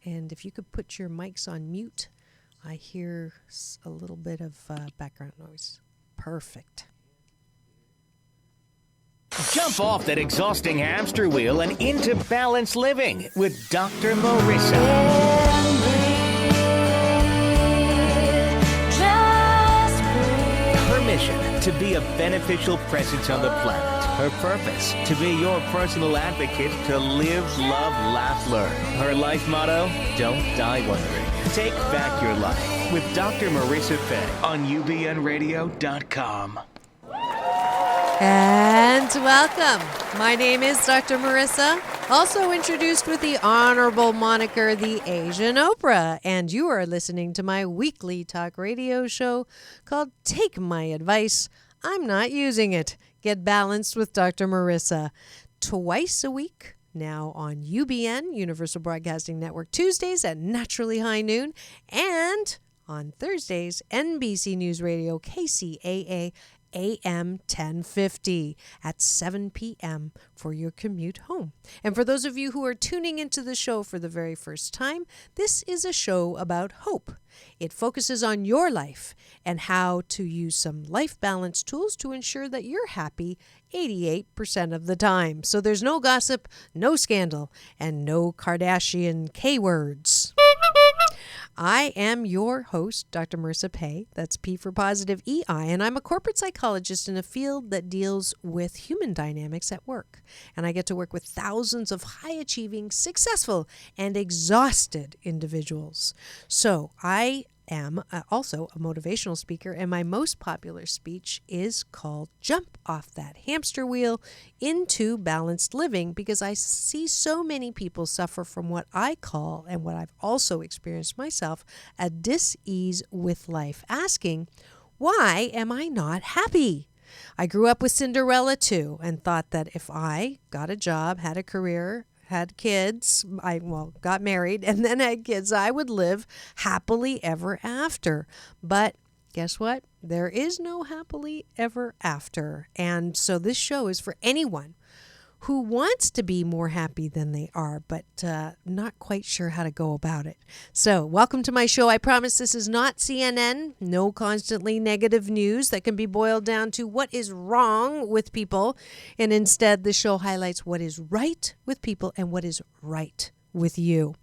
And if you could put your mics on mute, I hear a little bit of background noise. Perfect. Jump off that exhausting hamster wheel and into balanced living with Dr. Marissa. Her mission, to be a beneficial presence on the planet. Her purpose, to be your personal advocate to live, love, laugh, learn. Her life motto, don't die wondering. Take back your life with Dr. Marissa Fay on ubnradio.com. And welcome. My name is Dr. Marissa, also introduced with the honorable moniker, the Asian Oprah. And you are listening to my weekly talk radio show called Take My Advice. I'm not using it. Get Balanced with Dr. Marissa. Twice a week now on UBN, Universal Broadcasting Network, Tuesdays at naturally high noon, and on Thursdays, NBC News Radio, KCAA, AM 1050 at 7 p.m. for your commute home. And for those of you who are tuning into the show for the very first time, this is a show about hope. It focuses on your life and how to use some life balance tools to ensure that you're happy 88% of the time. So there's no gossip, no scandal, and no Kardashian K-words. I am your host, Dr. Marissa Pay. That's P for positive EI, and I'm a corporate psychologist in a field that deals with human dynamics at work. And I get to work with thousands of high-achieving, successful, and exhausted individuals. So I am also a motivational speaker, and my most popular speech is called Jump Off That Hamster Wheel into Balanced Living, because I see so many people suffer from what I call, and what I've also experienced myself, a dis-ease with life, asking, why am I not happy? I grew up with Cinderella too, and thought that if I got a job, had a career, had kids, got married, and then had kids, I would live happily ever after. But guess what? There is no happily ever after. And so this show is for anyone who wants to be more happy than they are, but not quite sure how to go about it. So welcome to my show. I promise this is not CNN, no constantly negative news that can be boiled down to what is wrong with people. And instead, the show highlights what is right with people and what is right with you.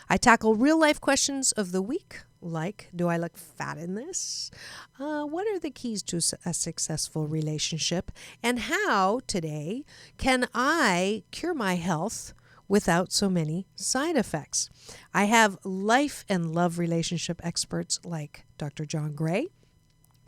I tackle real life questions of the week, like, do I look fat in this? What are the keys to a successful relationship? And how, today, can I cure my health without so many side effects? I have life and love relationship experts like Dr. John Gray,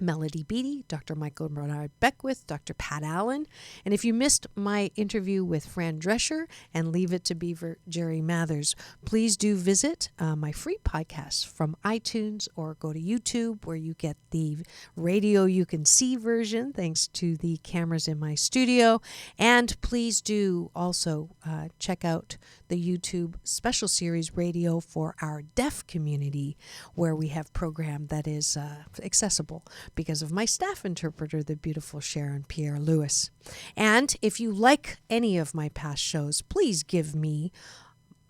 Melody Beattie, Dr. Michael Bernard Beckwith, Dr. Pat Allen. And if you missed my interview with Fran Drescher and Leave It to Beaver Jerry Mathers, please do visit my free podcast from iTunes, or go to YouTube, where you get the radio you can see version thanks to the cameras in my studio. And please do also check out the YouTube special series Radio for our deaf community, where we have program that is accessible because of my staff interpreter, the beautiful Sharon Pierre Lewis. And if you like any of my past shows, please give me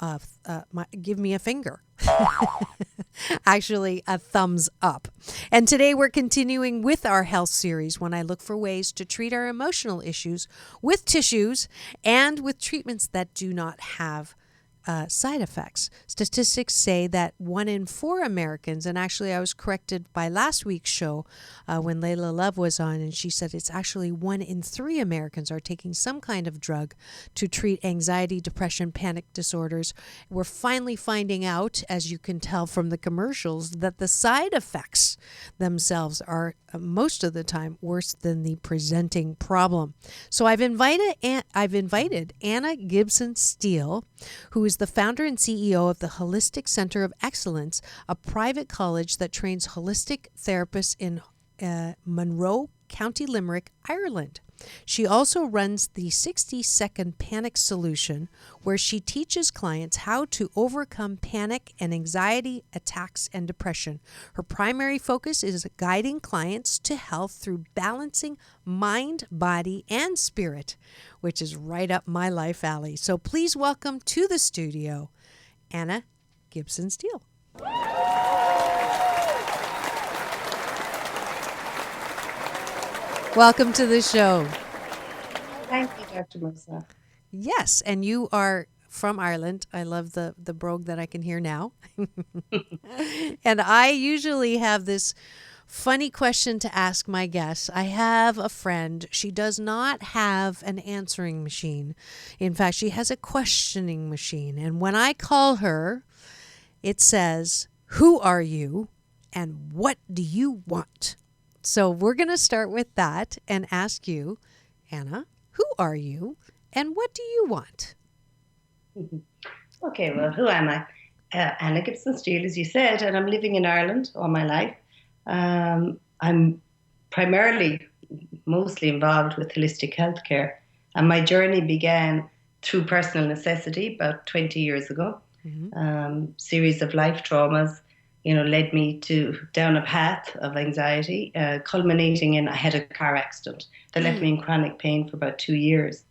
a finger. Actually, a thumbs up. And today we're continuing with our health series, when I look for ways to treat our emotional issues with tissues and with treatments that do not have side effects. Statistics say that 1 in 4 Americans, and actually I was corrected by last week's show when Layla Love was on, and she said it's actually 1 in 3 Americans are taking some kind of drug to treat anxiety, depression, panic disorders. We're finally finding out, as you can tell from the commercials, that the side effects themselves are most of the time worse than the presenting problem. So I've invited Anna Gibson Steele, who is the founder and CEO of the Holistic Center of Excellence, a private college that trains holistic therapists in Monroe, County Limerick, Ireland. She also runs the 60-second panic solution, where she teaches clients how to overcome panic and anxiety attacks and depression. Her primary focus is guiding clients to health through balancing mind, body, and spirit, which is right up my life alley. So please welcome to the studio, Anna Gibson Steele. Welcome to the show. Thank you, Dr. Marissa. Yes, and you are from Ireland. I love the brogue that I can hear now. And I usually have this funny question to ask my guests. I have a friend. She does not have an answering machine. In fact, she has a questioning machine. And when I call her, it says, "Who are you and what do you want?" So we're going to start with that and ask you, Anna, who are you and what do you want? Okay, well, who am I? Anna Gibson Steele, as you said, and I'm living in Ireland all my life. I'm primarily, mostly involved with holistic healthcare, and my journey began through personal necessity about 20 years ago. Series of life traumas, led me down a path of anxiety, culminating in I had a car accident that left me in chronic pain for about 2 years.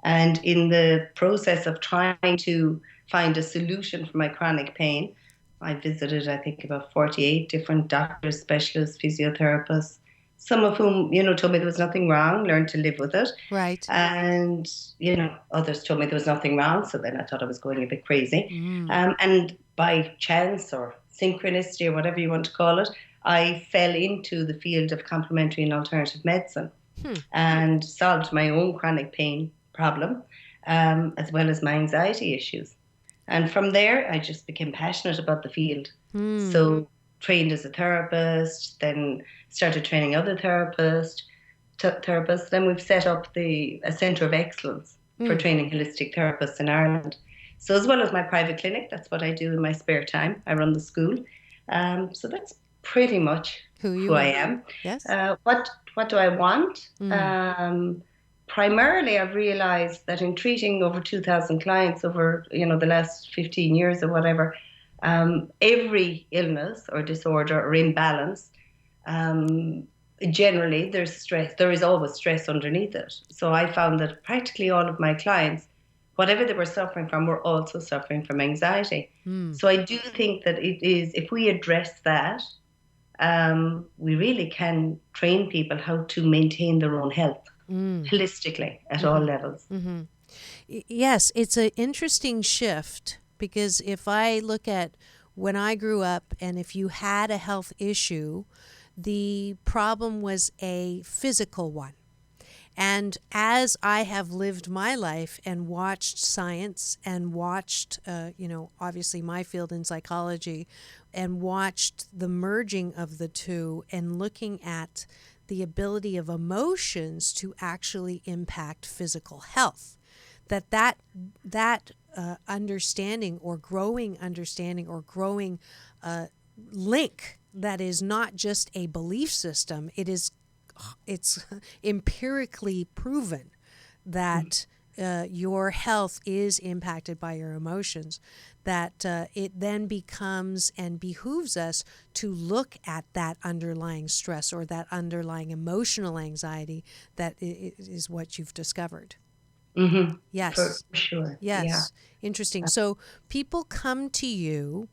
And in the process of trying to find a solution for my chronic pain, I visited, I think, about 48 different doctors, specialists, physiotherapists, some of whom, told me there was nothing wrong, learned to live with it. Right. And, others told me there was nothing wrong. So then I thought I was going a bit crazy. And by chance or synchronicity or whatever you want to call it, I fell into the field of complementary and alternative medicine and solved my own chronic pain problem, as well as my anxiety issues. And from there, I just became passionate about the field. So trained as a therapist, then started training other therapists. Then we've set up a centre of excellence for training holistic therapists in Ireland. So as well as my private clinic, that's what I do in my spare time. I run the school. So that's pretty much who I am. Yes. What do I want? Primarily, I've realized that in treating over 2,000 clients over, the last 15 years or whatever, every illness or disorder or imbalance, generally there's stress. There is always stress underneath it. So I found that practically all of my clients, whatever they were suffering from, were also suffering from anxiety. So I do think that it is, if we address that, we really can train people how to maintain their own health. Holistically at all levels. Yes, it's an interesting shift because if I look at when I grew up and if you had a health issue, the problem was a physical one. And as I have lived my life and watched science and watched, obviously my field in psychology and watched the merging of the two and looking at the ability of emotions to actually impact physical health. That understanding or growing link that is not just a belief system, it's empirically proven that your health is impacted by your emotions, that it then becomes and behooves us to look at that underlying stress or that underlying emotional anxiety that is what you've discovered. Yes. For sure. Yes. Yeah. Interesting. So people come to you.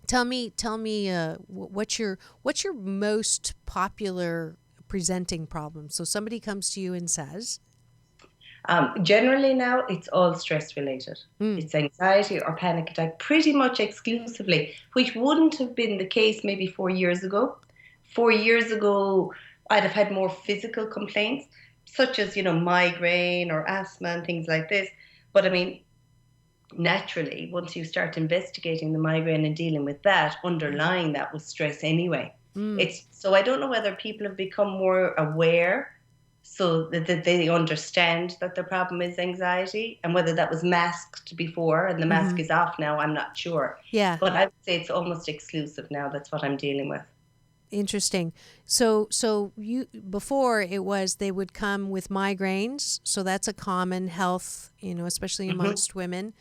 Tell me, what's your most popular presenting problem? So somebody comes to you and says, generally now it's all stress related. It's anxiety or panic attack, pretty much exclusively, which wouldn't have been the case maybe 4 years ago. 4 years ago, I'd have had more physical complaints, such as, migraine or asthma and things like this. But I mean, naturally, once you start investigating the migraine and dealing with that, underlying that was stress anyway. So I don't know whether people have become more aware so that they understand that the problem is anxiety, and whether that was masked before and the mask is off now, I'm not sure. Yeah. But I would say it's almost exclusive now. That's what I'm dealing with. Interesting. So you before it was they would come with migraines, so that's a common health, especially amongst women,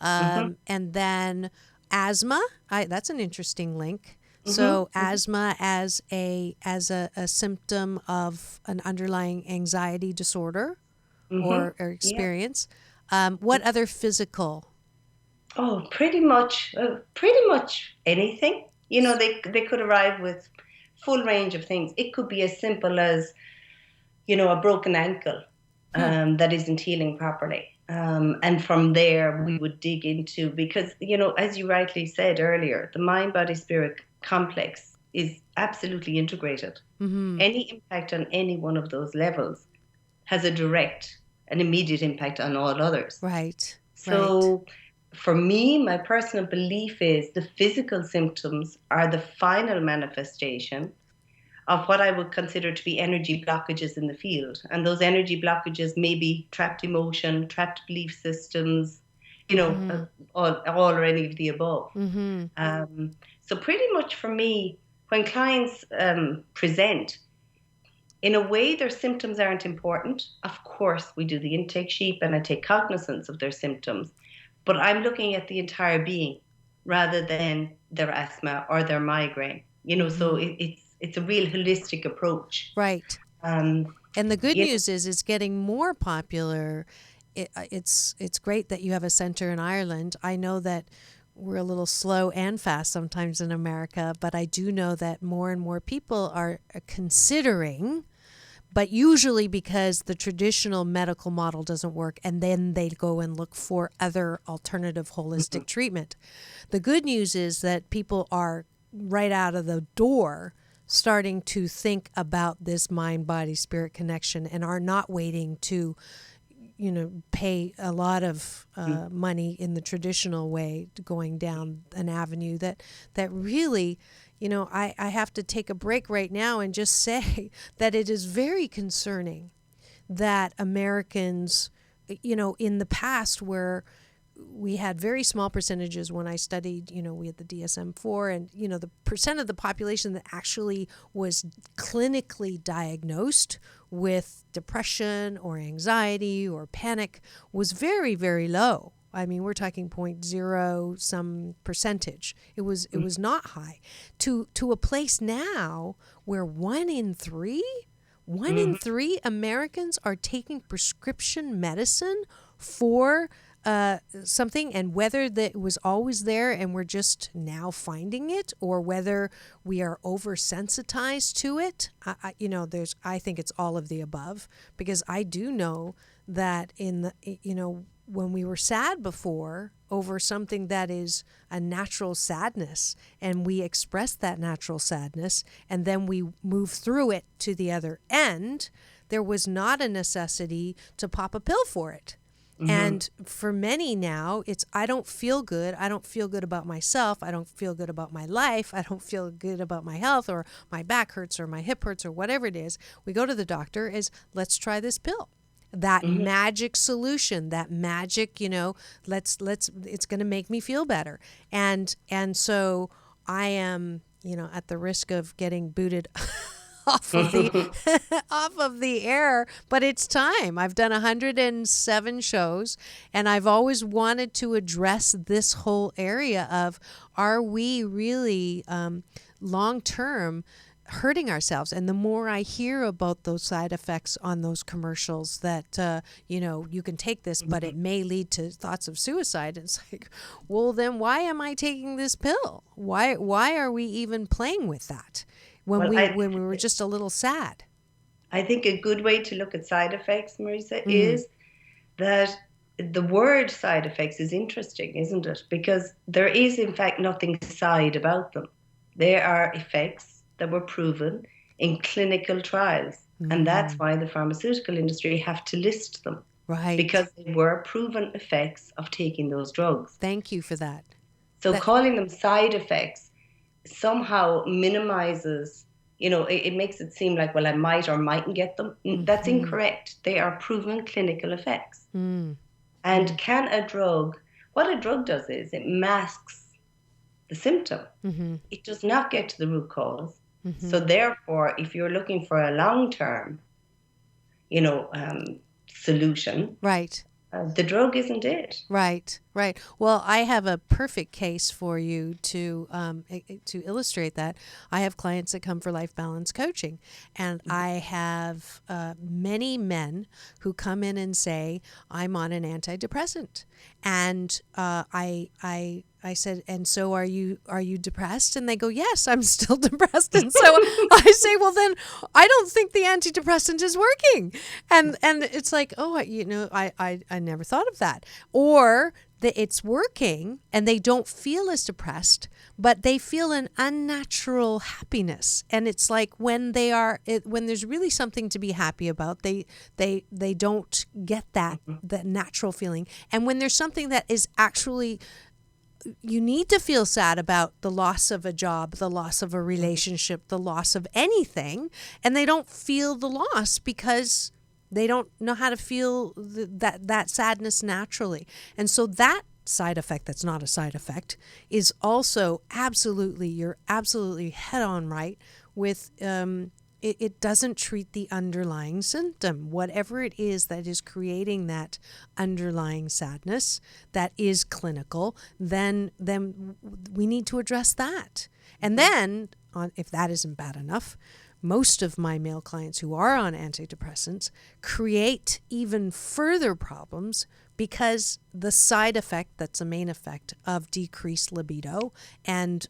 and then asthma. That's an interesting link. So asthma as a symptom of an underlying anxiety disorder or experience. What other physical? Oh, pretty much anything. They could arrive with full range of things. It could be as simple as, a broken ankle Hmm. that isn't healing properly. And from there, we would dig into, because, as you rightly said earlier, the mind, body, spirit complex is absolutely integrated. Mm-hmm. Any impact on any one of those levels has a direct and immediate impact on all others. Right. Right. So, for me, my personal belief is the physical symptoms are the final manifestation of what I would consider to be energy blockages in the field. And those energy blockages may be trapped emotion, trapped belief systems, Mm-hmm. all or any of the above. Mm-hmm. So, pretty much for me, when clients present, in a way, their symptoms aren't important. Of course, we do the intake sheet and I take cognizance of their symptoms, but I'm looking at the entire being rather than their asthma or their migraine. So Mm-hmm. it's a real holistic approach. Right. Um, And the good you know, news is it's getting more popular. It's great that you have a center in Ireland. I know that we're a little slow and fast sometimes in America, but I do know that more and more people are considering, but usually because the traditional medical model doesn't work, and then they go and look for other alternative holistic treatment. The good news is that people are right out of the door starting to think about this mind body spirit connection and are not waiting to pay a lot of money in the traditional way, going down an avenue that really, I have to take a break right now and just say that it is very concerning that Americans, in the past where we had very small percentages when I studied, we had the DSM-4 and, the percent of the population that actually was clinically diagnosed with depression or anxiety or panic was very, very low. I mean, we're talking 0.0 some percentage. It was not high. To a place now where one in three Americans are taking prescription medicine for something, and whether that was always there and we're just now finding it, or whether we are oversensitized to it, I think it's all of the above, because I do know that when we were sad before over something that is a natural sadness, and we express that natural sadness and then we move through it to the other end, there was not a necessity to pop a pill for it. And for many now, it's I don't feel good. I don't feel good about myself. I don't feel good about my life. I don't feel good about my health, or my back hurts or my hip hurts or whatever it is. We go to the doctor is let's try this pill. That magic solution, that magic, let's it's going to make me feel better. And so I am, at the risk of getting booted off of the off of the air, but it's time. I've done 107 shows, and I've always wanted to address this whole area of, are we really long term hurting ourselves? And the more I hear about those side effects on those commercials that you can take this but it may lead to thoughts of suicide, it's like, well, then why am I taking this pill? Why are we even playing with that when when we were just a little sad? I think a good way to look at side effects, Marissa, is that the word side effects is interesting, isn't it? Because there is, in fact, nothing side about them. They are effects that were proven in clinical trials. And that's why the pharmaceutical industry have to list them. Right. Because they were proven effects of taking those drugs. Thank you for that. So calling them side effects somehow minimizes, it makes it seem like, well, I might or mightn't get them. That's incorrect. They are proven clinical effects. And what a drug does is it masks the symptom. It does not get to the root cause. So therefore, if you're looking for a long-term, solution, right, the drug isn't it. Right, right. Well, I have a perfect case for you to illustrate that. I have clients that come for life balance coaching, and I have many men who come in and say, "I'm on an antidepressant," and I said, "And so are you? Are you depressed?" And they go, "Yes, I'm still depressed." And so I say, "Well, then I don't think the antidepressant is working." And it's like, "Oh, I never thought of that." Or that it's working and they don't feel as depressed, but they feel an unnatural happiness. And it's like when when there's really something to be happy about, they don't get that natural feeling. And when there's something that is actually, you need to feel sad about, the loss of a job, the loss of a relationship, the loss of anything, and they don't feel the loss because they don't know how to feel that sadness naturally. And so that side effect, that's not a side effect, is also you're absolutely head on right with it doesn't treat the underlying symptom, whatever it is that is creating that underlying sadness that is clinical. Then we need to address that. And then, if that isn't bad enough, most of my male clients who are on antidepressants create even further problems because the side effect, that's a main effect of decreased libido and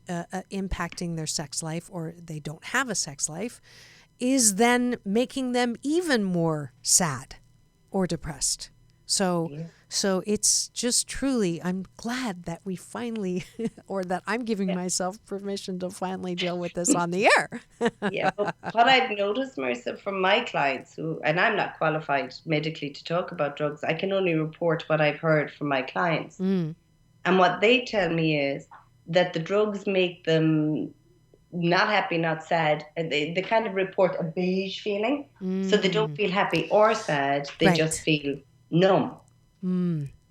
impacting their sex life, or they don't have a sex life, is then making them even more sad or depressed. So it's just truly, I'm glad that we finally, or that I'm giving myself permission to finally deal with this on the air. Yeah, but what I've noticed, Marissa, from my clients and I'm not qualified medically to talk about drugs, I can only report what I've heard from my clients. And what they tell me is that the drugs make them not happy, not sad. And they kind of report a beige feeling. So they don't feel happy or sad. They just feel numb.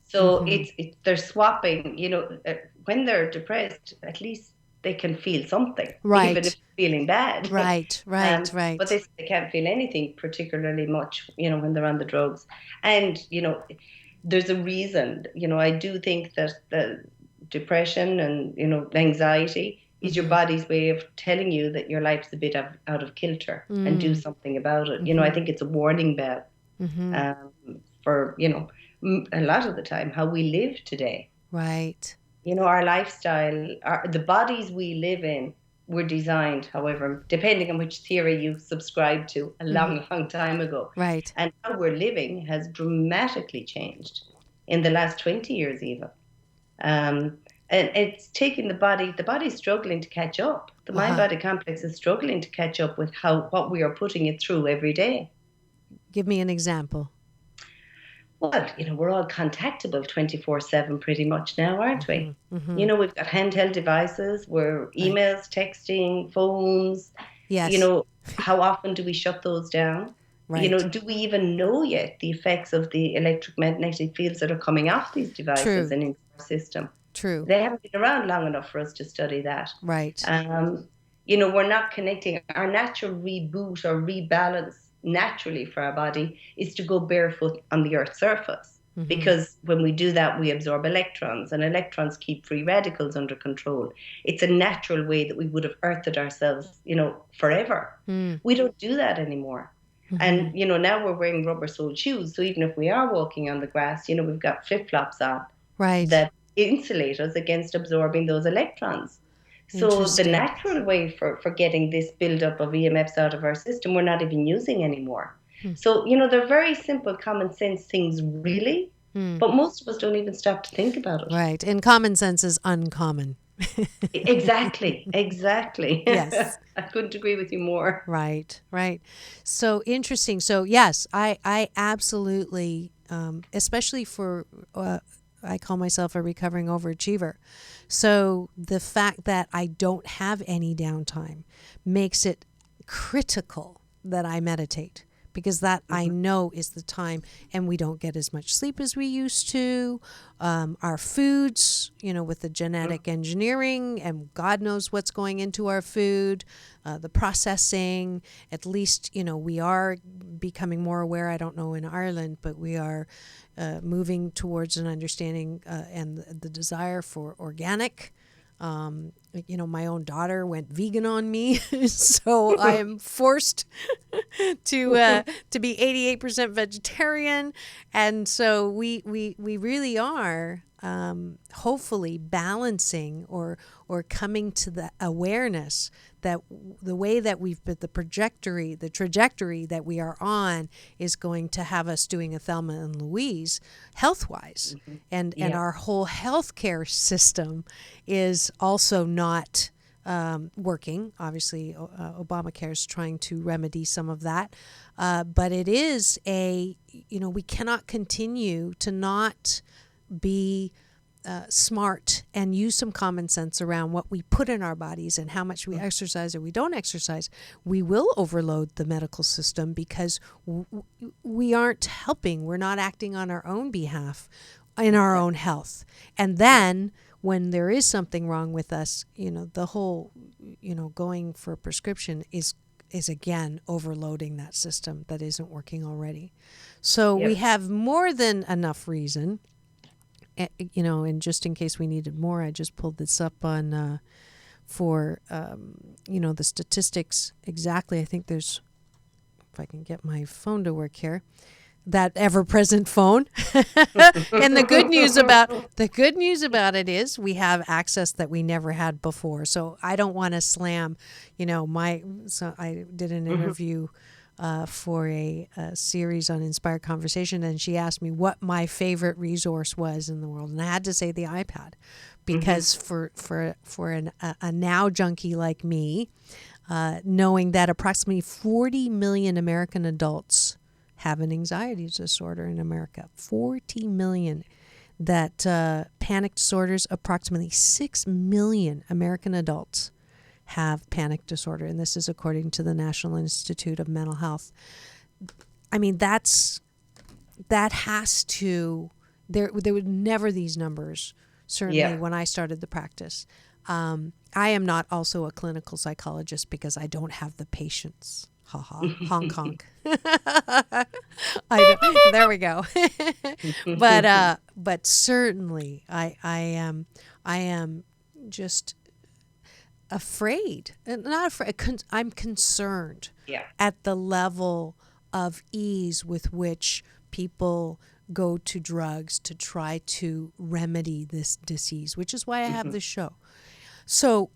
So they're swapping, when they're depressed, at least they can feel something, even if they're feeling bad. Right. But they can't feel anything particularly much, when they're on the drugs. And, there's a reason, I do think that the depression and, anxiety is your body's way of telling you that your life's a bit out of kilter and do something about it. I think it's a warning bell for, a lot of the time how we live today. Right. Our lifestyle, the bodies we live in were designed, however, depending on which theory you subscribe to, a long time ago. Right. And how we're living has dramatically changed in the last 20 years even. And it's taking the body's struggling to catch up. The mind-body complex is struggling to catch up with what we are putting it through every day. Give me an example. Well, we're all contactable 24/7 pretty much now, aren't we? We've got handheld devices, we're emails, texting, phones. Yes. How often do we shut those down? Right. Do we even know yet the effects of the electromagnetic fields that are coming off these devices and into our system? True. They haven't been around long enough for us to study that. Right. We're not connecting. Our natural reboot or rebalance naturally for our body is to go barefoot on the Earth's surface. Because when we do that, we absorb electrons, and electrons keep free radicals under control. It's a natural way that we would have earthed ourselves, forever. We don't do that anymore. And, now we're wearing rubber-soled shoes. So even if we are walking on the grass, we've got flip-flops on that insulate us against absorbing those electrons. So the natural way for getting this buildup of EMFs out of our system, we're not even using anymore. So, they're very simple, common sense things, really. But most of us don't even stop to think about it. Right. And common sense is uncommon. Exactly. Yes. I couldn't agree with you more. Right. So interesting. So yes, I absolutely, especially for, I call myself a recovering overachiever. So the fact that I don't have any downtime makes it critical that I meditate, because that I know is the time, and we don't get as much sleep as we used to. Our foods, with the genetic engineering, and God knows what's going into our food, the processing, at least, we are becoming more aware. I don't know in Ireland, but we are moving towards an understanding and the desire for organic. My own daughter went vegan on me, so I am forced to be 88% vegetarian, and so we really are hopefully balancing or coming to the awareness that the way that the trajectory that we are on is going to have us doing a Thelma and Louise health-wise. And our whole healthcare system is also not working. Obviously, Obamacare is trying to remedy some of that. But it is we cannot continue to not be smart and use some common sense around what we put in our bodies and how much we exercise or we don't exercise. We will overload the medical system because we aren't helping. We're not acting on our own behalf in our own health. And then when there is something wrong with us, the whole, going for a prescription is again overloading that system that isn't working already. So we have more than enough reason. And just in case we needed more, I just pulled this up on for the statistics exactly. I think there's, if I can get my phone to work here, that ever-present phone. And the good news about it is we have access that we never had before. So I don't want to slam, so I did an interview for a series on Inspired Conversation, and she asked me what my favorite resource was in the world, and I had to say the iPad, because for a now junkie like me, knowing that approximately 40 million American adults have an anxiety disorder in America, 40 million, that panic disorders, approximately 6 million American adults have panic disorder, and this is according to the National Institute of Mental Health. I mean, that has to, there were never these numbers, certainly when I started the practice. I am not also a clinical psychologist because I don't have the patience. Ha ha, Hong Kong. There we go. But certainly I am just afraid, not afraid. I'm concerned at the level of ease with which people go to drugs to try to remedy this disease, which is why I have this show. So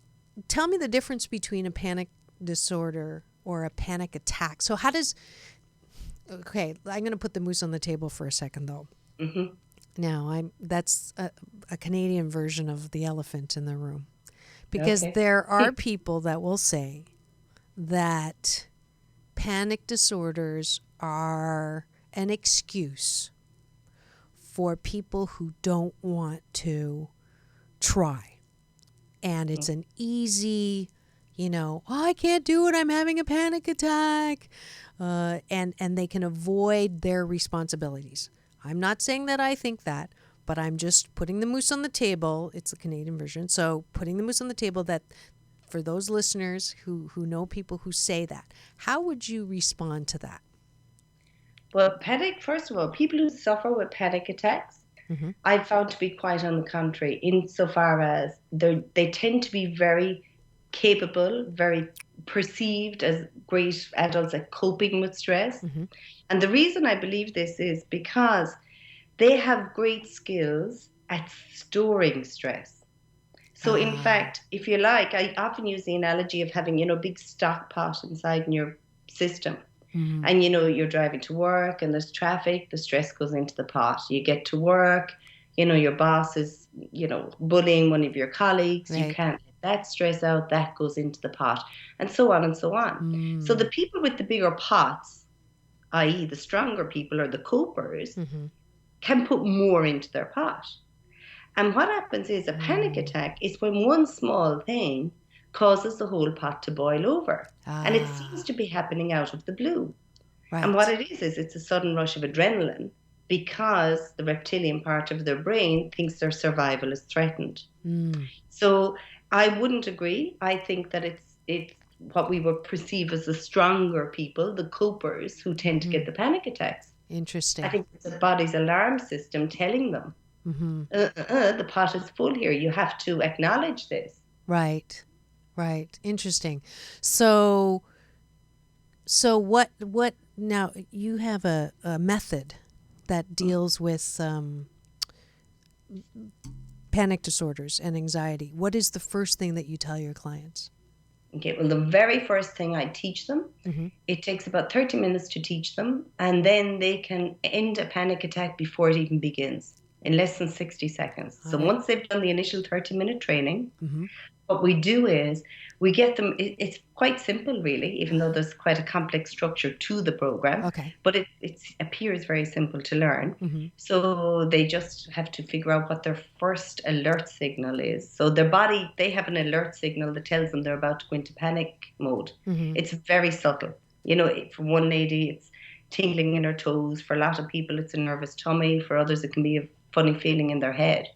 tell me the difference between a panic disorder or a panic attack. So I'm going to put the moose on the table for a second, though. Now, that's a Canadian version of the elephant in the room. Because there are people that will say that panic disorders are an excuse for people who don't want to try. And it's an easy, I can't do it, I'm having a panic attack. And they can avoid their responsibilities. I'm not saying that I think that, but I'm just putting the moose on the table. It's the Canadian version. So putting the moose on the table, that for those listeners who know people who say that, how would you respond to that? Well, first of all, people who suffer with panic attacks, I've found to be quite on the contrary, insofar as they tend to be very capable, very perceived as great adults at coping with stress. And the reason I believe this is because they have great skills at storing stress. So in fact, if you like, I often use the analogy of having, a big stock pot inside in your system. And, you're driving to work and there's traffic, the stress goes into the pot. You get to work, your boss is, bullying one of your colleagues. Right. You can't let that stress out, that goes into the pot, and so on and so on. So the people with the bigger pots, i.e. the stronger people or the copers, can put more into their pot. And what happens is a panic attack is when one small thing causes the whole pot to boil over. And it seems to be happening out of the blue. Right. And what it is it's a sudden rush of adrenaline because the reptilian part of their brain thinks their survival is threatened. So I wouldn't agree. I think that it's what we would perceive as the stronger people, the copers, who tend to get the panic attacks. Interesting. I think it's the body's alarm system telling them, the pot is full here. You have to acknowledge this. Right. Interesting. So what now you have a method that deals with panic disorders and anxiety. What is the first thing that you tell your clients? Okay, well, the very first thing I teach them, it takes about 30 minutes to teach them, and then they can end a panic attack before it even begins in less than 60 seconds. So once they've done the initial 30-minute training, what we do is we get them, it's quite simple really, even though there's quite a complex structure to the program, but it appears very simple to learn. So they just have to figure out what their first alert signal is. So their body, they have an alert signal that tells them they're about to go into panic mode. It's very subtle. You know, for one lady, it's tingling in her toes. For a lot of people, it's a nervous tummy. For others, it can be a funny feeling in their head.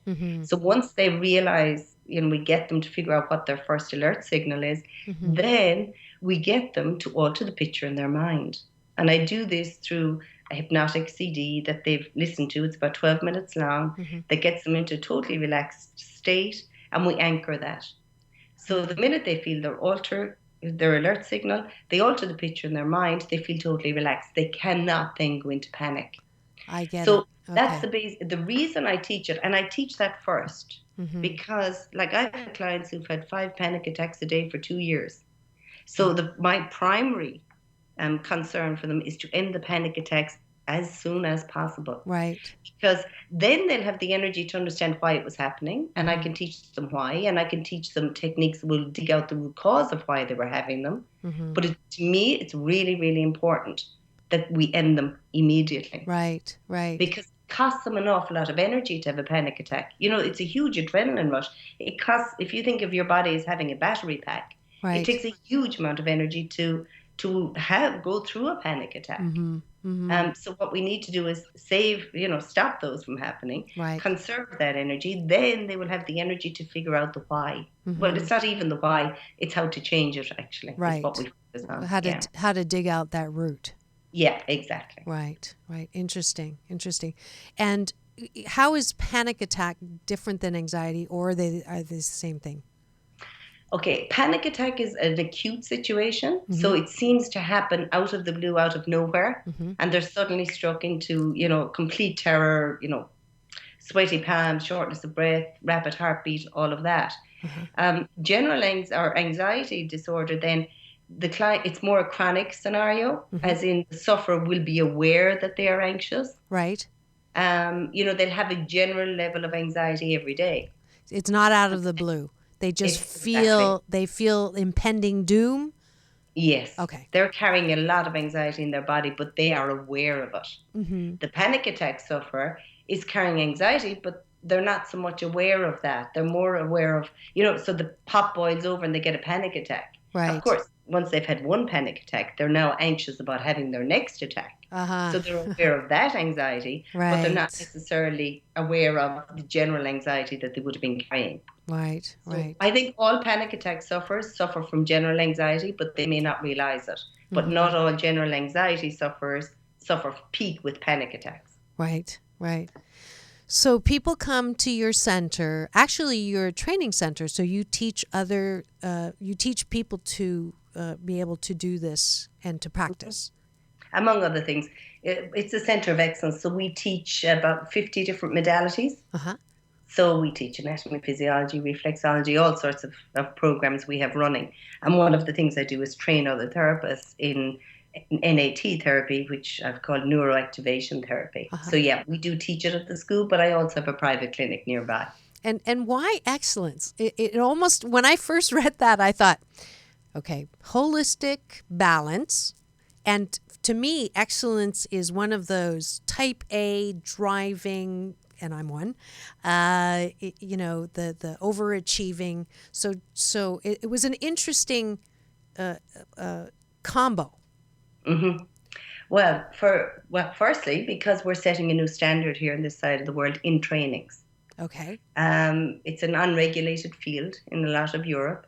So once they realize, you know, we get them to figure out what their first alert signal is, then we get them to alter the picture in their mind. And I do this through a hypnotic CD that they've listened to. It's about 12 minutes long, that gets them into a totally relaxed state, and we anchor that. So the minute they feel their alert signal, they alter the picture in their mind, they feel totally relaxed. They cannot then go into panic. I get it. So that's the reason I teach it, and I teach that first. Because, like, I've had clients who've had 5 panic attacks a day for 2 years. So my primary concern for them is to end the panic attacks as soon as possible. Right. Because then they'll have the energy to understand why it was happening, and I can teach them why, and I can teach them techniques that will dig out the root cause of why they were having them. But to me, it's really, really important that we end them immediately. Right. Because costs them an awful lot of energy to have a panic attack. You know, it's a huge adrenaline rush. It costs, if you think of your body as having a battery pack, it takes a huge amount of energy to go through a panic attack. So what we need to do is stop those from happening, conserve that energy. Then they will have the energy to figure out the why. Well, it's not even the why; it's how to change it. Actually, is what we focus on. How to dig out that root. Yeah, exactly. Right. Interesting. And how is panic attack different than anxiety, or are they the same thing? Okay, panic attack is an acute situation, so it seems to happen out of the blue, out of nowhere, and they're suddenly struck into, complete terror, sweaty palms, shortness of breath, rapid heartbeat, all of that. General anxiety disorder, then, the client, it's more a chronic scenario, as in the sufferer will be aware that they are anxious. Right. They'll have a general level of anxiety every day. It's not out of the blue. They just feel impending doom. Yes. Okay. They're carrying a lot of anxiety in their body, but they are aware of it. The panic attack sufferer is carrying anxiety, but they're not so much aware of that. They're more aware of, so the pot boils over and they get a panic attack. Right. Of course, once they've had one panic attack, they're now anxious about having their next attack. So they're aware of that anxiety, but they're not necessarily aware of the general anxiety that they would have been carrying. Right. I think all panic attack sufferers suffer from general anxiety, but they may not realize it. But not all general anxiety sufferers peak with panic attacks. Right. So people come to your center. Actually, you're a training center, so you teach people to be able to do this and to practice. Among other things, it's a center of excellence. So we teach about 50 different modalities. So we teach anatomy, physiology, reflexology, all sorts of programs we have running. And one of the things I do is train other therapists in NAT therapy, which I've called neuroactivation therapy. So yeah, we do teach it at the school, but I also have a private clinic nearby. And why excellence? It almost, when I first read that, I thought, okay, holistic balance. And to me, excellence is one of those type A driving, and I'm one, the overachieving. So it was an interesting combo. Firstly, because we're setting a new standard here on this side of the world in trainings. Okay. It's an unregulated field in a lot of Europe,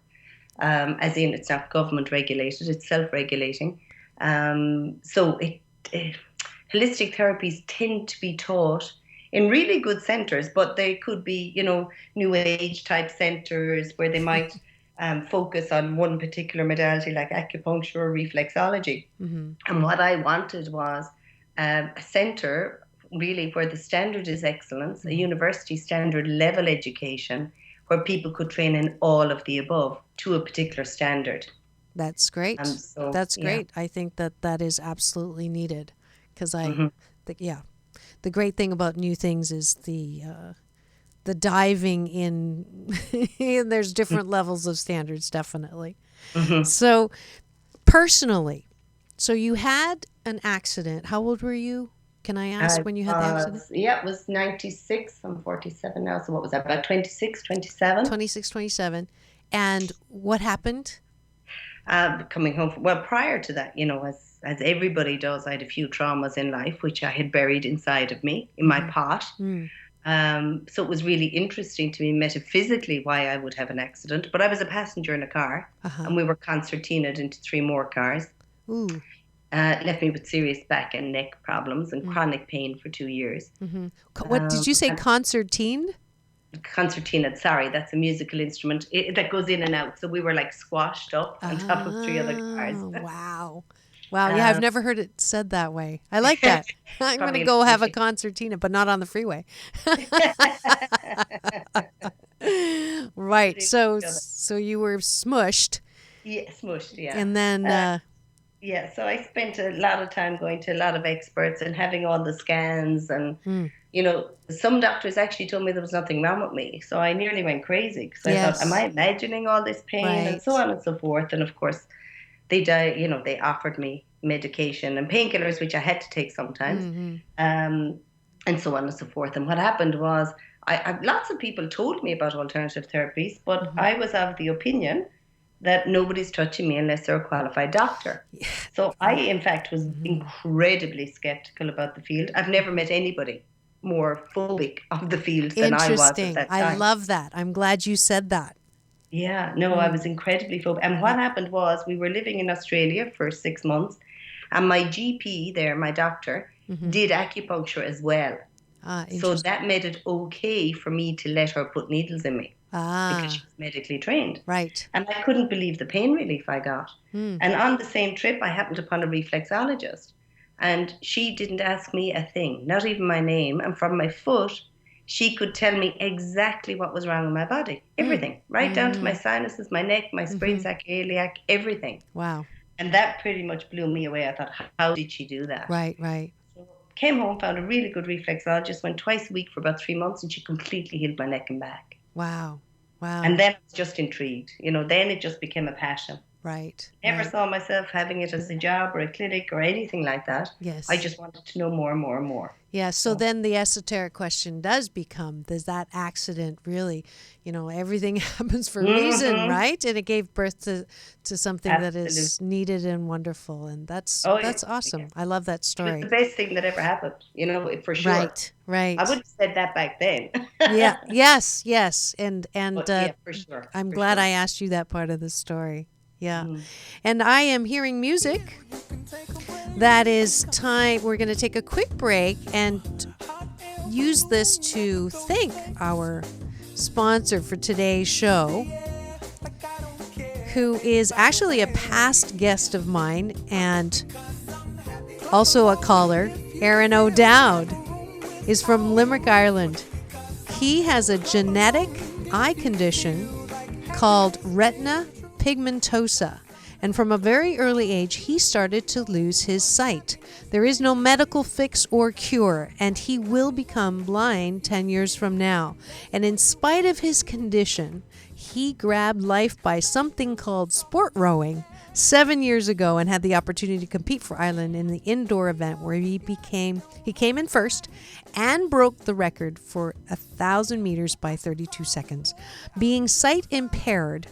as in it's not government regulated, it's self-regulating. Holistic therapies tend to be taught in really good centres, but they could be, new age type centres where they might focus on one particular modality like acupuncture or reflexology. Mm-hmm. And what I wanted was a centre really where the standard is excellence, a university standard level education where people could train in all of the above to a particular standard. That's great. That's great. I think that is absolutely needed because the great thing about new things is the diving in. There's different levels of standards, definitely. Mm-hmm. So personally, you had an accident. How old were you? Can I ask when you had the accident? Yeah, it was 96. I'm 47 now. So what was that, about 26, 27? 26, 27. And what happened? Coming home prior to that, as everybody does, I had a few traumas in life, which I had buried inside of me, in my pot. Mm. So it was really interesting to me metaphysically why I would have an accident. But I was a passenger in a car, and we were concertinaed into 3 more cars. Ooh. Left me with serious back and neck problems and chronic pain for 2 years. Mm-hmm. What did you say, concertine? Concertina, sorry, that's a musical instrument that goes in and out. So we were like squashed up on top of 3 other cars. Wow. Yeah, I've never heard it said that way. I like that. I'm going to go have a concertina, but not on the freeway. Right. So you were smushed. Yeah, smushed, yeah. And then... so I spent a lot of time going to a lot of experts and having all the scans. And, some doctors actually told me there was nothing wrong with me. So I nearly went crazy because I thought, am I imagining all this pain and so on and so forth? And of course, they offered me medication and painkillers, which I had to take sometimes, and so on and so forth. And what happened was lots of people told me about alternative therapies, but I was of the opinion that nobody's touching me unless they're a qualified doctor. Yeah. So I, in fact, was incredibly skeptical about the field. I've never met anybody more phobic of the field than I was at that time. I love that. I'm glad you said that. Yeah, no, I was incredibly phobic. And what happened was we were living in Australia for 6 months, and my GP there, my doctor, did acupuncture as well. So that made it okay for me to let her put needles in me. Because she was medically trained. Right. And I couldn't believe the pain relief I got. And on the same trip, I happened upon a reflexologist. And she didn't ask me a thing, not even my name. And from my foot, she could tell me exactly what was wrong with my body. Everything. Right down to my sinuses, my neck, my sprained sacroiliac, everything. Wow. And that pretty much blew me away. I thought, how did she do that? Right. So came home, found a really good reflexologist, went twice a week for about 3 months, and she completely healed my neck and back. Wow. And then I was just intrigued. Then it just became a passion. Right. Never saw myself having it as a job or a clinic or anything like that. Yes. I just wanted to know more and more and more. Yeah. So then the esoteric question does become, does that accident really, everything happens for a reason, right? And it gave birth to something that is needed and wonderful. And that's awesome. Yeah. I love that story. It was the best thing that ever happened, for sure. Right. I would have said that back then. Yeah. Yes. And for sure. I'm glad I asked you that part of the story. Yeah. And I am hearing music. That is time. We're going to take a quick break and use this to thank our sponsor for today's show, who is actually a past guest of mine and also a caller. Aaron O'Dowd is from Limerick, Ireland. He has a genetic eye condition called retina pigmentosa, and from a very early age he started to lose his sight. There is no medical fix or cure, and he will become blind 10 years from now. And in spite of his condition, he grabbed life by something called sport rowing 7 years ago and had the opportunity to compete for Ireland in the indoor event where he came in first and broke the record for 1,000 meters by 32 seconds. Being sight impaired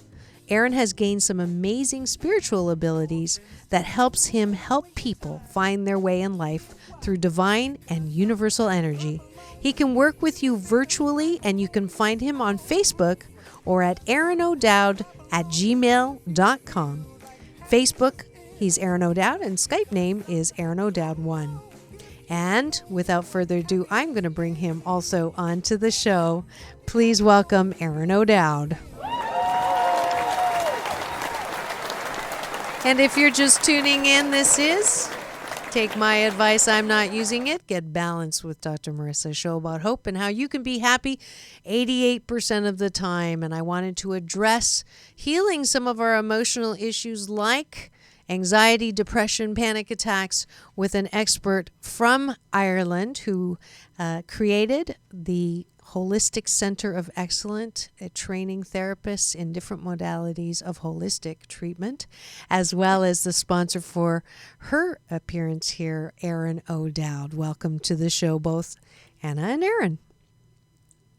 Aaron has gained some amazing spiritual abilities that helps him help people find their way in life through divine and universal energy. He can work with you virtually, and you can find him on Facebook or at aaronodowd@gmail.com. Facebook, he's Aaron O'Dowd, and Skype name is Aaron O'Dowd1. And without further ado, I'm going to bring him also onto the show. Please welcome Aaron O'Dowd. And if you're just tuning in, this is Take My Advice, I'm Not Using It. Get Balanced with Dr. Marissa, a show about hope and how you can be happy 88% of the time. And I wanted to address healing some of our emotional issues like anxiety, depression, panic attacks with an expert from Ireland who created the Holistic Center of Excellence, training therapists in different modalities of holistic treatment, as well as the sponsor for her appearance here, Aaron O'Dowd. Welcome to the show, both Anna and Aaron.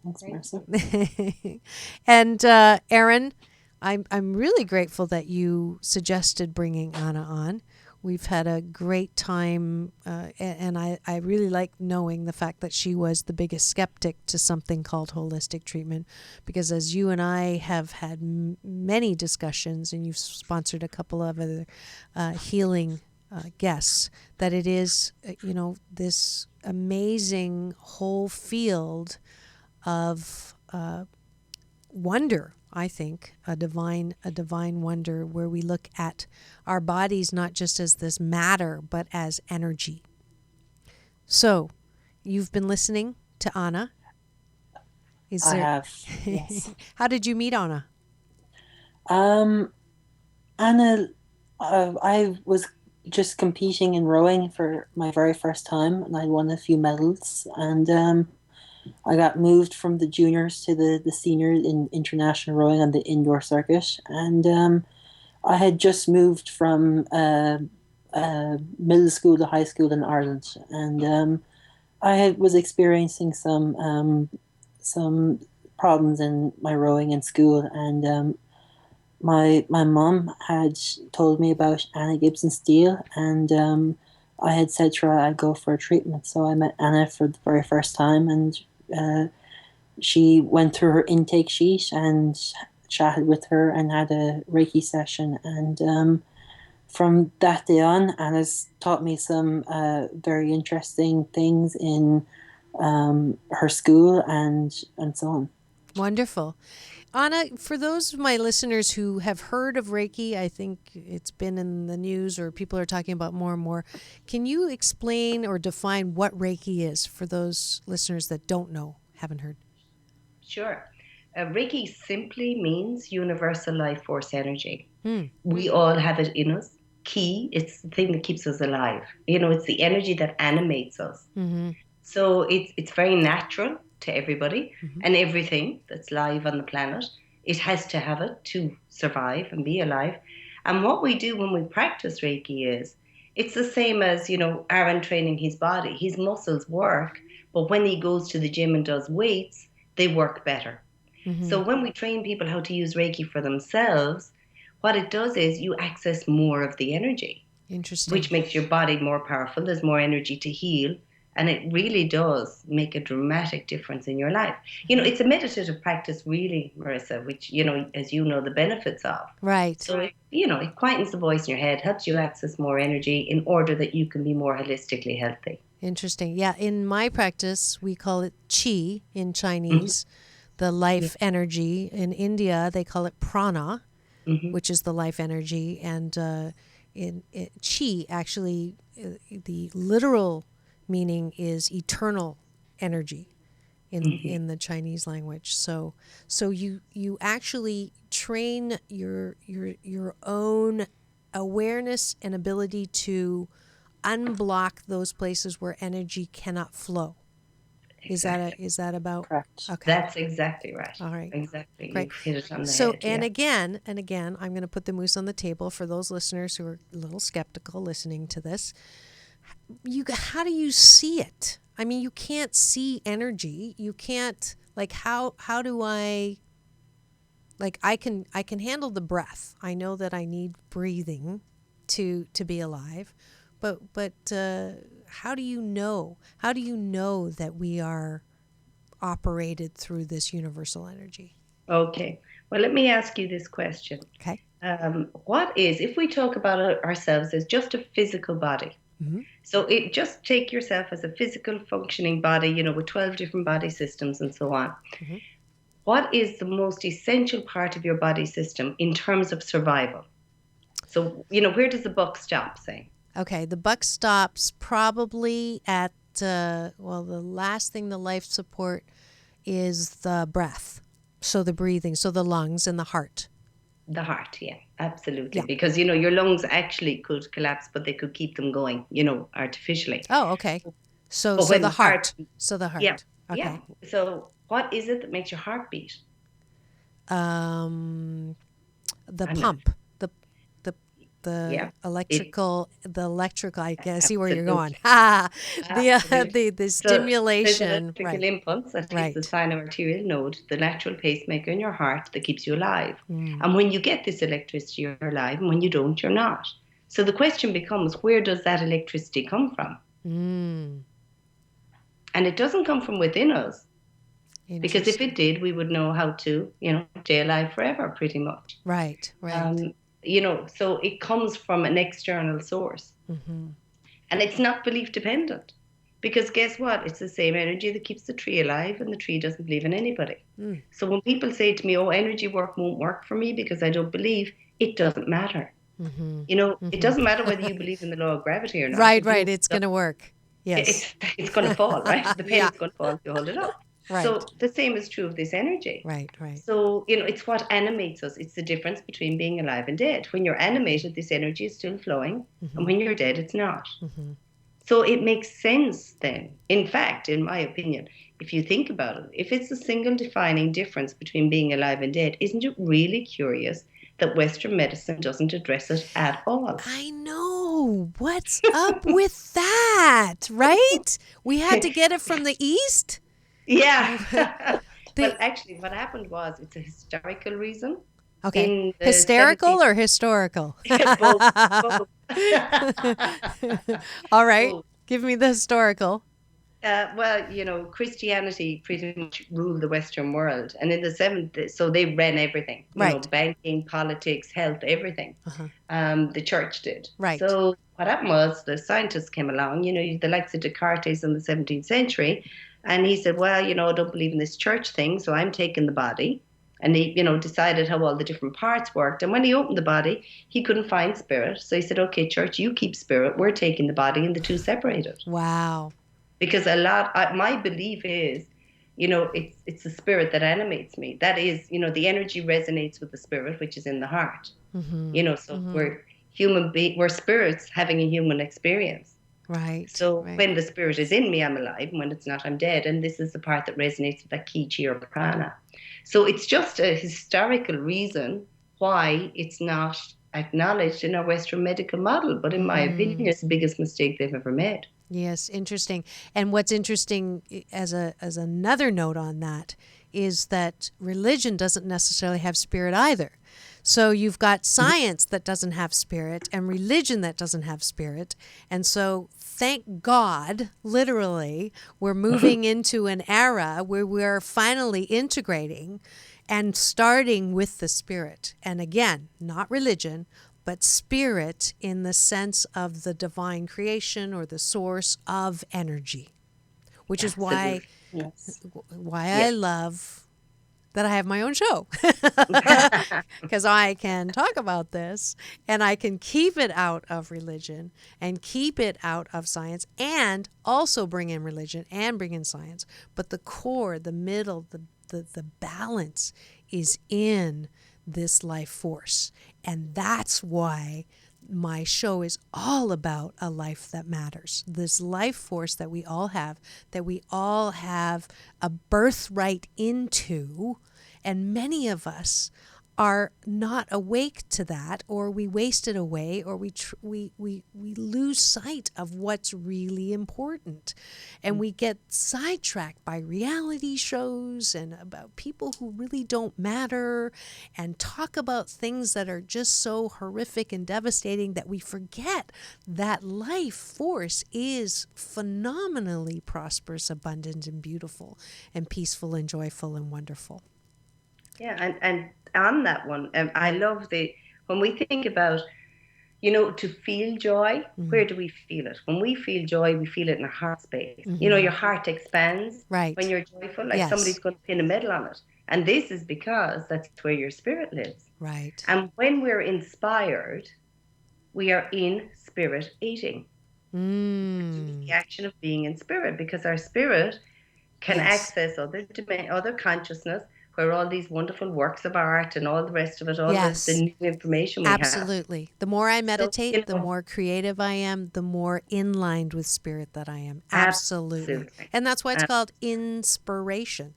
Thanks, Marissa. And Aaron, I'm really grateful that you suggested bringing Anna on. We've had a great time, and I really like knowing the fact that she was the biggest skeptic to something called holistic treatment, because as you and I have had many discussions, and you've sponsored a couple of other healing guests, that it is, this amazing whole field of wonder. I think a divine wonder where we look at our bodies not just as this matter, but as energy. So, you've been listening to Anna. I have, yes. How did you meet Anna? Anna, I was just competing in rowing for my very first time, and I won a few medals, and I got moved from the juniors to the seniors in international rowing on the indoor circuit, and I had just moved from middle school to high school in Ireland, and I was experiencing some problems in my rowing in school, and my mum had told me about Anna Gibson Steele, and I had said to her I'd go for a treatment. So I met Anna for the very first time, and she went through her intake sheet and chatted with her and had a Reiki session. And from that day on, Anna's taught me some very interesting things in her school and so on. Wonderful. Anna, for those of my listeners who have heard of Reiki, I think it's been in the news or people are talking about more and more. Can you explain or define what Reiki is for those listeners that don't know, haven't heard? Sure. Reiki simply means universal life force energy. We all have it in us. Ki, it's the thing that keeps us alive. It's the energy that animates us. Mm-hmm. So it's very natural to everybody, and everything that's live on the planet. It has to have it to survive and be alive. And what we do when we practice Reiki is, it's the same as, Aaron training his body. His muscles work, but when he goes to the gym and does weights, they work better. Mm-hmm. So when we train people how to use Reiki for themselves, what it does is you access more of the energy. Interesting. Which makes your body more powerful. There's more energy to heal. And it really does make a dramatic difference in your life. It's a meditative practice, really, Marissa, which, as you know, the benefits of. Right. So, it quietens the voice in your head, helps you access more energy in order that you can be more holistically healthy. Interesting. Yeah, in my practice, we call it Qi in Chinese, the life energy. In India, they call it prana, which is the life energy. And Qi, actually, the literal meaning is eternal energy in the Chinese language. So you actually train your own awareness and ability to unblock those places where energy cannot flow. Exactly. Is that about correct? Okay. That's exactly right. All right. Exactly. Great. You've hit it on the So, head. again, I'm going to put the moose on the table for those listeners who are a little skeptical listening to this. How do you see it? I mean, you can't see energy. You can't, how do I like I can handle the breath. I know that I need breathing to be alive. But how do you know? How do you know that we are operated through this universal energy? Okay. Well, let me ask you this question. Okay. What is, if we talk about ourselves as just a physical body, Mm-hmm. so just take yourself as a physical functioning body, with 12 different body systems and so on. Mm-hmm. What is the most essential part of your body system in terms of survival? So, where does the buck stop, say? Okay, the buck stops probably at, the last thing, the life support is the breath. So the breathing, so the lungs and the heart. The heart, yeah, absolutely. Yeah. Because, your lungs actually could collapse, but they could keep them going, artificially. Oh, okay. So But when the the heart. heart- So the heart. Yeah, Okay. yeah. So what is it that makes your heart beat? The I'm not- pump. The Yeah. electrical. I can see where you're Absolutely. going. Ha! Absolutely. The So there's an stimulation. electrical Right. impulse that is the Right. sinoarterial node, the natural pacemaker in your heart that keeps you alive. Mm. And when you get this electricity, you're alive, and when you don't, you're not. So the question becomes, where does that electricity come from? Mm. And it doesn't come from within us, because if Interesting. it did, we would know how to, stay alive forever, pretty much. Right. Right. So it comes from an external source. Mm-hmm. And it's not belief dependent. Because guess what? It's the same energy that keeps the tree alive, and the tree doesn't believe in anybody. Mm. So when people say to me, oh, energy work won't work for me because I don't believe, it doesn't matter. Mm-hmm. It doesn't matter whether you believe in the law of gravity or not. Right. It's going to work. Yes. It's going to fall, right? The Yeah. penny's going to fall if you hold it up. Right. So the same is true of this energy. Right. So, it's what animates us. It's the difference between being alive and dead. When you're animated, this energy is still flowing. Mm-hmm. And when you're dead, it's not. Mm-hmm. So it makes sense then. In fact, in my opinion, if you think about it, if it's the single defining difference between being alive and dead, isn't it really curious that Western medicine doesn't address it at all? I know. What's up with that, right? We had to get it from the East? Yeah. Well, actually, what happened was it's a historical reason. Okay. In the Hysterical 70s or historical? both. All right. Both. Give me the historical. Well, Christianity pretty much ruled the Western world. And in the 70s, so they ran everything. Right. Banking, politics, health, everything. Uh-huh. The church did. Right. So what happened was the scientists came along, the likes of Descartes in the 17th century. And he said, well, I don't believe in this church thing, so I'm taking the body. And he, decided how all the different parts worked. And when he opened the body, he couldn't find spirit. So he said, okay, church, you keep spirit. We're taking the body, and the two separated. Wow. Because my belief is, it's the spirit that animates me. That is, the energy resonates with the spirit, which is in the heart. Mm-hmm. So Mm-hmm. we're spirits having a human experience. Right. So right. when the spirit is in me, I'm alive. And when it's not, I'm dead. And this is the part that resonates with that ki, chi, or prana. So it's just a historical reason why it's not acknowledged in our Western medical model. But in my opinion, it's the biggest mistake they've ever made. Yes, interesting. And what's interesting as another note on that is that religion doesn't necessarily have spirit either. So you've got science that doesn't have spirit and religion that doesn't have spirit. And so thank God, literally, we're moving into an era where we're finally integrating and starting with the spirit. And again, not religion, but spirit in the sense of the divine creation or the source of energy, which is why I love that I have my own show, because I can talk about this and I can keep it out of religion and keep it out of science and also bring in religion and bring in science. But the core, the middle, the balance is in this life force. And that's why my show is all about a life that matters. This life force that we all have a birthright into. And many of us are not awake to that, or we waste it away, or we lose sight of what's really important, and we get sidetracked by reality shows and about people who really don't matter, and talk about things that are just so horrific and devastating that we forget that life force is phenomenally prosperous, abundant, and beautiful, and peaceful, and joyful, and wonderful. Yeah, and on that one, I love when we think about, to feel joy, where do we feel it? When we feel joy, we feel it in our heart space. Your heart expands when you're joyful, like somebody's going to pin a medal on it. And this is because that's where your spirit lives. Right. And when we're inspired, we are in spirit eating. The action of being in spirit, because our spirit can access other consciousness, where all these wonderful works of art and all the rest of it, all the new information we have. Absolutely. The more I meditate, the more creative I am, the more in line with spirit that I am. Absolutely. And that's why it's called inspiration.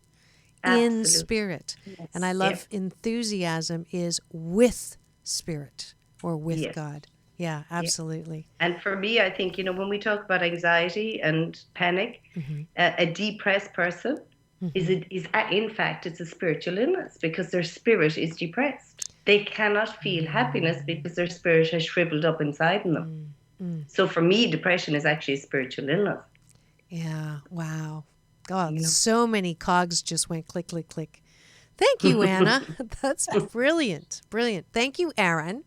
In spirit. Yes. And I love enthusiasm is with spirit or with God. Yeah, absolutely. Yeah. And for me, I think, when we talk about anxiety and panic, a depressed person is in fact, it's a spiritual illness, because their spirit is depressed. They cannot feel happiness because their spirit has shriveled up inside them. So for me, depression is actually a spiritual illness. Yeah. Wow. God, so many cogs just went click, click, click. Thank you, Anna. That's brilliant. Brilliant. Thank you, Aaron,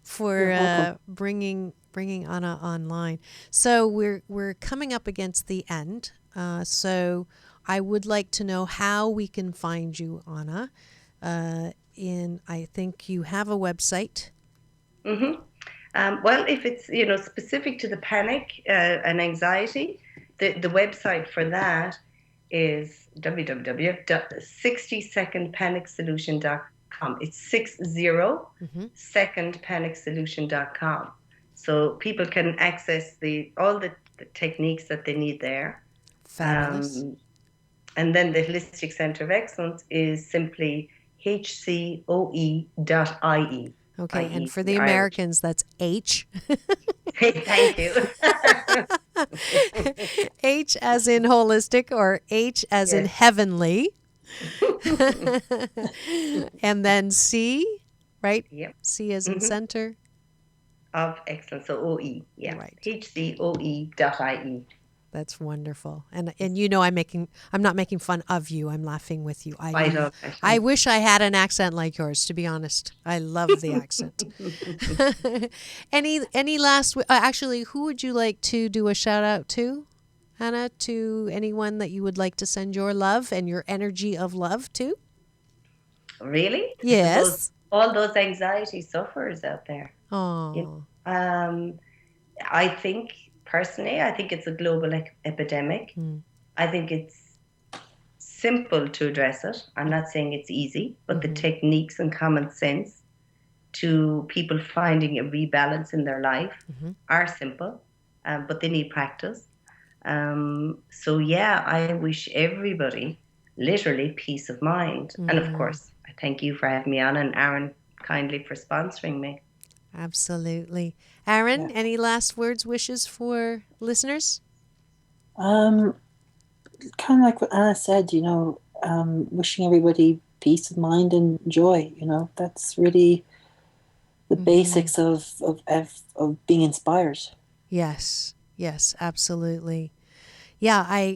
for bringing Anna online. So we're coming up against the end. So I would like to know how we can find you, Anna. I think you have a website. Well, if it's specific to the panic and anxiety, the website for that is www.60secondpanicsolution.com. It's 60secondpanicsolution.com. So people can access all the techniques that they need there. Fabulous. And then the Holistic Center of Excellence is simply hcoe.ie. Okay, and for the Americans, that's H. Thank you. H as in holistic, or H as in heavenly. And then C, right? Yep. C as in center. Of excellence, so OE, Right. hcoe.ie. That's wonderful. And I'm not making fun of you. I'm laughing with you. I wish I had an accent like yours, to be honest. I love the accent. Any last, actually, who would you like to do a shout out to, Anna? To anyone that you would like to send your love and your energy of love to? Really? Yes. All those anxiety sufferers out there. Oh. Personally, I think it's a global epidemic. I think it's simple to address it. I'm not saying it's easy, but the techniques and common sense to people finding a rebalance in their life are simple, but they need practice. I wish everybody literally peace of mind. And of course, I thank you for having me on, and Aaron kindly for sponsoring me. Absolutely. Aaron, any last words, wishes for listeners? Kind of like what Anna said, wishing everybody peace of mind and joy. That's really the basics of being inspired. Yes, absolutely. Yeah,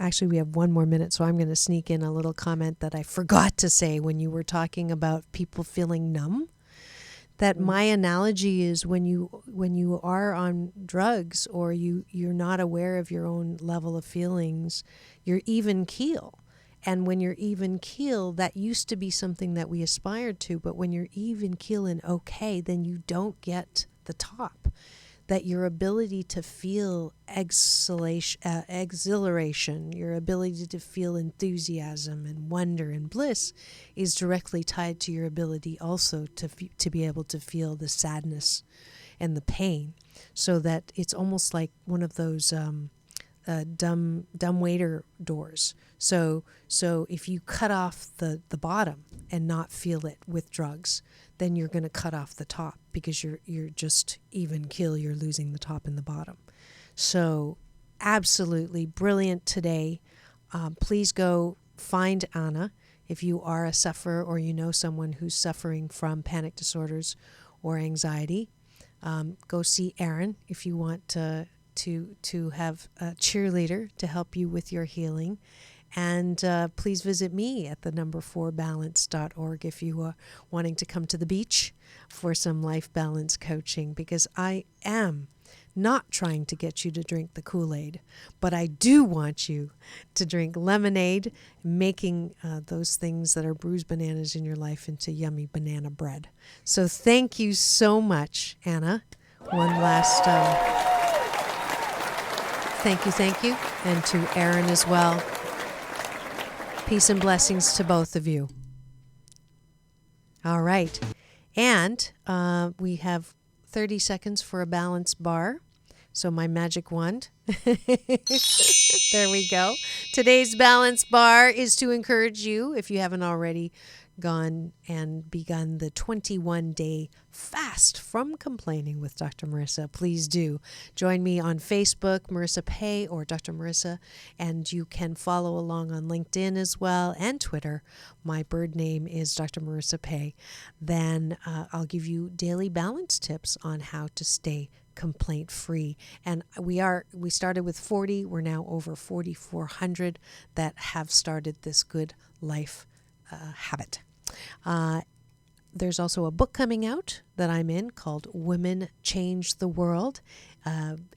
actually, we have one more minute, so I'm going to sneak in a little comment that I forgot to say when you were talking about people feeling numb. That my analogy is when you are on drugs, or you're not aware of your own level of feelings, you're even keel. And when you're even keel, that used to be something that we aspired to, but when you're even keel and okay, then you don't get the top. That your ability to feel exhilaration, your ability to feel enthusiasm and wonder and bliss is directly tied to your ability also to be able to feel the sadness and the pain. So that it's almost like one of those dumb waiter doors. So if you cut off the bottom, and not feel it with drugs, then you're going to cut off the top, because you're just even kill. You're losing the top and the bottom. So absolutely brilliant today. Please go find Anna if you are a sufferer or you know someone who's suffering from panic disorders or anxiety. Go see Erin if you want to have a cheerleader to help you with your healing. And please visit me at the number 4balance.org if you are wanting to come to the beach for some life balance coaching, because I am not trying to get you to drink the Kool-Aid, but I do want you to drink lemonade, making those things that are bruised bananas in your life into yummy banana bread. So thank you so much, Anna. One last thank you, and to Erin as well. Peace and blessings to both of you. All right. And we have 30 seconds for a balance bar. So my magic wand. There we go. Today's balance bar is to encourage you, if you haven't already gone and begun the 21-day fast from complaining with Dr. Marissa, please do. Join me on Facebook, Marissa Pay or Dr. Marissa, and you can follow along on LinkedIn as well and Twitter. My bird name is Dr. Marissa Pay. Then I'll give you daily balance tips on how to stay complaint free. And we started with 40. We're now over 4,400 that have started this good life habit. There's also a book coming out that I'm in called Women Change the World,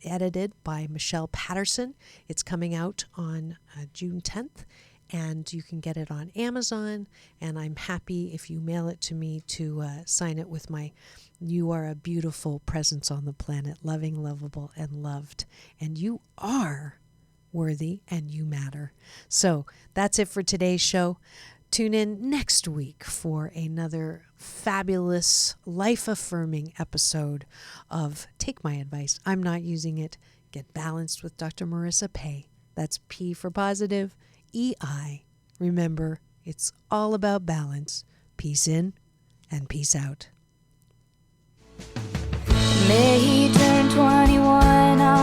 edited by Michelle Patterson. It's coming out on June 10th, and you can get it on Amazon. And I'm happy if you mail it to me to sign it with my "You are a beautiful presence on the planet, loving, lovable, and loved. And you are worthy and you matter." So that's it for today's show. Tune in next week for another fabulous, life-affirming episode of Take My Advice. I'm not using it. Get balanced with Dr. Marissa Pay. That's P for positive, E-I. Remember, it's all about balance. Peace in and peace out. May he turn 21.